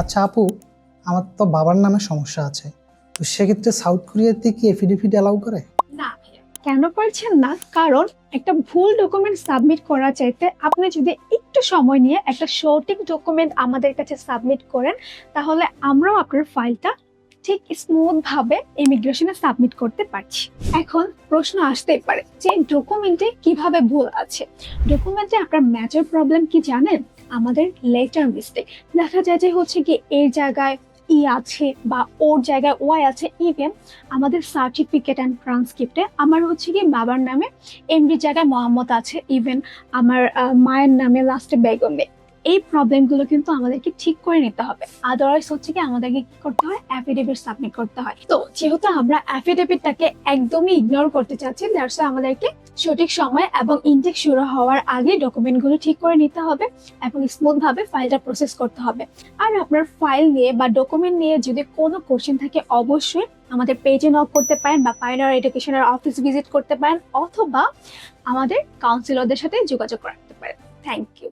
আচ্ছা আপু, আমার তো বাবার নামে সমস্যা আছে, তো সেক্ষেত্রে সাউথ কোরিয়াতে কি এফিডেভিট অ্যালাউ করে? না ভাইয়া, কেন পারছেন না? কারণ একটা ভুল ডকুমেন্ট সাবমিট করা চাইতে আপনি যদি একটু সময় নিয়ে একটা সঠিক ডকুমেন্ট আমাদের কাছে সাবমিট করেন, তাহলে আমরাও আপনার ফাইলটা ঠিক স্মুথ ভাবে ইমিগ্রেশনে সাবমিট করতে পারছি। এখন প্রশ্ন আসতেই পারে যে ডকুমেন্টে কিভাবে ভুল আছে। ডকুমেন্টে আপনার মেজর প্রবলেম কি জানেন? আমাদের লেটার মিস্টেক। দেখা যায় যে হচ্ছে কি এর জায়গায় ই আছে বা ওর জায়গায় ওয়াই আছে। ইভেন আমাদের সার্টিফিকেট অ্যান্ড ট্রান্সক্রিপ্টে আমার হচ্ছে কি বাবার নামে এমডির জায়গায় মোহাম্মদ আছে। ইভেন আমার মায়ের নামে লাস্টে বেগম। এই প্রবলেমগুলো কিন্তু আমাদেরকে ঠিক করে নিতে হবে, আদারওয়াইজ হচ্ছে কি আমাদেরকে কি করতে হয়, অ্যাফিডেভিট সাবমিট করতে হয়। তো যেহেতু আমরা অ্যাফিডেভিটটাকে একদমই ইগনোর করতে চাচ্ছি, দ্যাটস আমাদেরকে সঠিক সময় এবং ইনটেক শুরু হওয়ার আগে ডকুমেন্টগুলো ঠিক করে নিতে হবে এবং স্মুথ ভাবে ফাইলটা প্রসেস করতে হবে। আর আপনার ফাইল নিয়ে বা ডকুমেন্ট নিয়ে যদি কোনো কোশ্চেন থাকে, অবশ্যই আমাদের পেজে নক করতে পারেন বা পাইওনিয়ার এডুকেশনের অফিস ভিজিট করতে পারেন, অথবা আমাদের কাউন্সিলরদের সাথে যোগাযোগ রাখতে পারেন। Thank you.